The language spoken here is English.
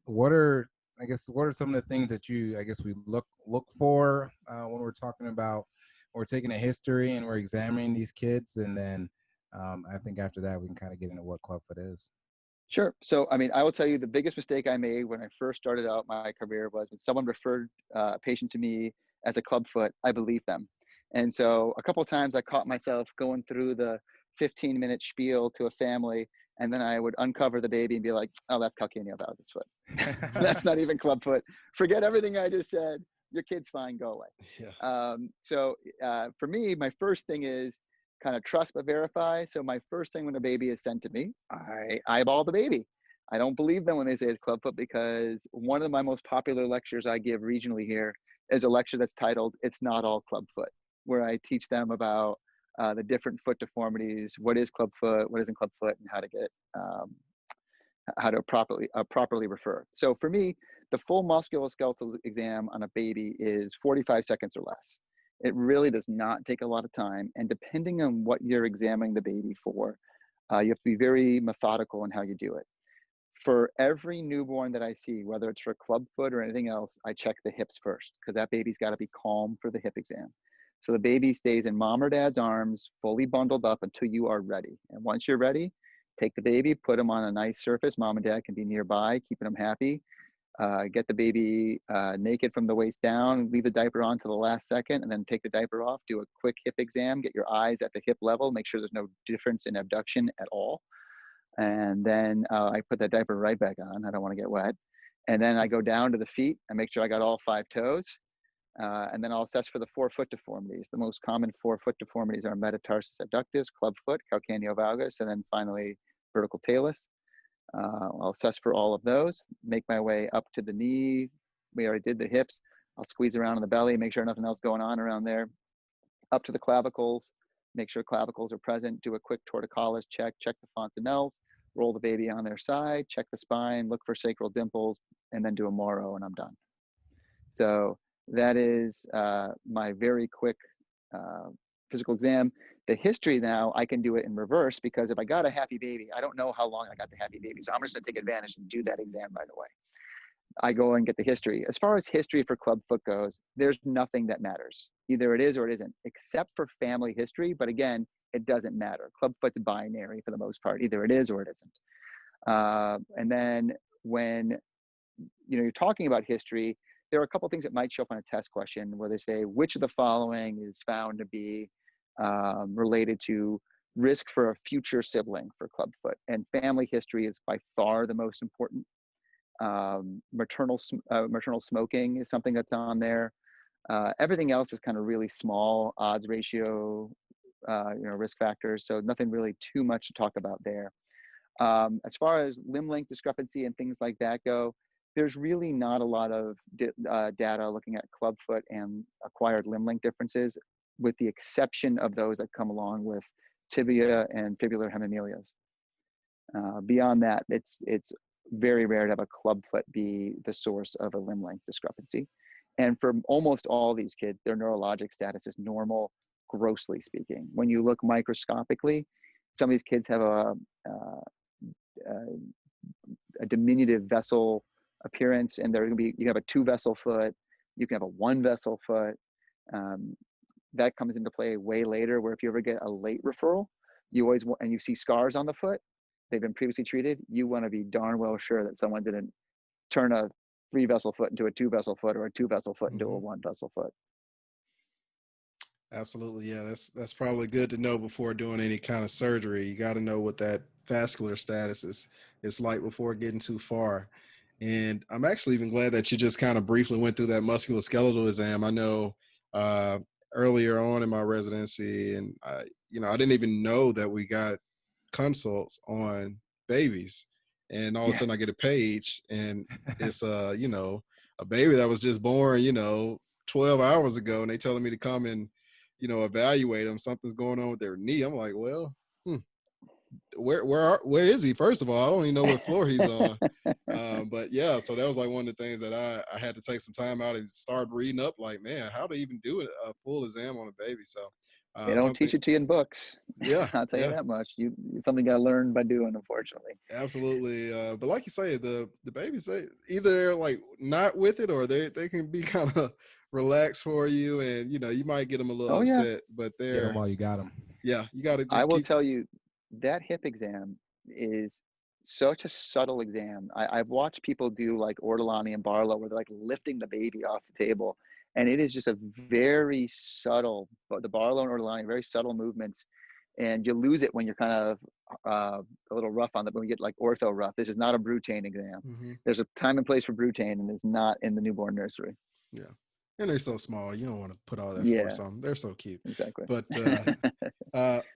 What are, I guess, what are some of the things that you, I guess, we look for when we're talking about, we're taking a history and we're examining these kids, and then I think after that we can kind of get into what Clubfoot is. Sure. So, I mean, I will tell you the biggest mistake I made when I first started out my career was when someone referred a patient to me as a clubfoot, I believed them. And so a couple of times I caught myself going through the 15-minute spiel to a family, and then I would uncover the baby and be like, oh, that's calcaneal valgus foot. That's not even clubfoot. Forget everything I just said. Your kid's fine. Go away. Yeah. For me, my first thing is kind of trust but verify. So my first thing when a baby is sent to me, I eyeball the baby. I don't believe them when they say it's clubfoot, because one of my most popular lectures I give regionally here is a lecture that's titled "It's Not All Clubfoot," where I teach them about the different foot deformities, what is clubfoot, what isn't clubfoot, and how to properly refer. So for me, the full musculoskeletal exam on a baby is 45 seconds or less. It really does not take a lot of time. And depending on what you're examining the baby for, you have to be very methodical in how you do it. For every newborn that I see, whether it's for clubfoot or anything else, I check the hips first, because that baby's got to be calm for the hip exam. So the baby stays in mom or dad's arms, fully bundled up until you are ready. And once you're ready, take the baby, put him on a nice surface. Mom and dad can be nearby, keeping them happy. Get the baby naked from the waist down, leave the diaper on to the last second, and then take the diaper off, do a quick hip exam, get your eyes at the hip level, make sure there's no difference in abduction at all. And then I put that diaper right back on. I don't want to get wet. And then I go down to the feet and make sure I got all 5 toes. And then I'll assess for the 4-foot deformities. The most common 4-foot deformities are metatarsus abductus, clubfoot, calcaneovalgus, and then finally vertical talus. I'll assess for all of those, make my way up to the knee. We already did the hips. I'll squeeze around in the belly, make sure nothing else going on around there. Up to the clavicles, make sure clavicles are present, do a quick torticollis check the fontanelles, roll the baby on their side, check the spine, look for sacral dimples, and then do a Moro, and I'm done. So that is my very quick physical exam. The history now, I can do it in reverse, because if I got a happy baby, I don't know how long I got the happy baby. So I'm just gonna take advantage and do that exam right away. I go and get the history. As far as history for clubfoot goes, there's nothing that matters. Either it is or it isn't, except for family history. But again, it doesn't matter. Clubfoot's binary for the most part. Either it is or it isn't. And then when you're talking about history, there are a couple of things that might show up on a test question where they say, which of the following is found to be related to risk for a future sibling for clubfoot? And family history is by far the most important. Maternal smoking is something that's on there. Everything else is kind of really small odds ratio, risk factors. So nothing really too much to talk about there. As far as limb length discrepancy and things like that go, there's really not a lot of data looking at clubfoot and acquired limb length differences, with the exception of those that come along with tibia and fibular hemimelias. Beyond that, it's very rare to have a clubfoot be the source of a limb length discrepancy. And for almost all these kids, their neurologic status is normal, grossly speaking. When you look microscopically, some of these kids have a diminutive vessel appearance, and they're going to be, you have a 2-vessel foot, you can have a 1-vessel foot. That comes into play way later, where if you ever get a late referral, you always want, and you see scars on the foot, they've been previously treated, you want to be darn well sure that someone didn't turn a 3-vessel foot into a 2-vessel foot, or a 2-vessel foot into a 1-vessel foot. Absolutely. Yeah, that's probably good to know before doing any kind of surgery. You got to know what that vascular status is like before getting too far. And I'm actually even glad that you just kind of briefly went through that musculoskeletal exam. I know earlier on in my residency, and I didn't even know that we got consults on babies, and all of a sudden I get a page, and it's a baby that was just born 12 hours ago, and they telling me to come and evaluate them. Something's going on with their knee. I'm like, well, where is he? First of all, I don't even know what floor he's on. But yeah, so that was like one of the things that I had to take some time out and start reading up, like, man, how to even do a full exam on a baby. So They don't Something, teach it to you in books. yeah, I'll tell you yeah. that much. It's something you got to learn by doing, unfortunately. Absolutely, but like you say, the babies, they either they're like not with it, or they can be kind of relaxed for you, and you might get them a little Oh yeah, upset, but Get them they're, while you got them. yeah, you got to I just will keep. tell you that hip exam is such a subtle exam. I've watched people do like Ortolani and Barlow where they're like lifting the baby off the table. And it is just a very subtle, but the Barlow and Ortolani, very subtle movements. And you lose it when you're kind of a little rough on the, when you get like ortho rough. This is not a Brutane exam. Hmm. There's a time and place for Brutane, and it's not in the newborn nursery. Yeah, and they're so small, you don't want to put all that force Yeah, on them. They're so cute, exactly. but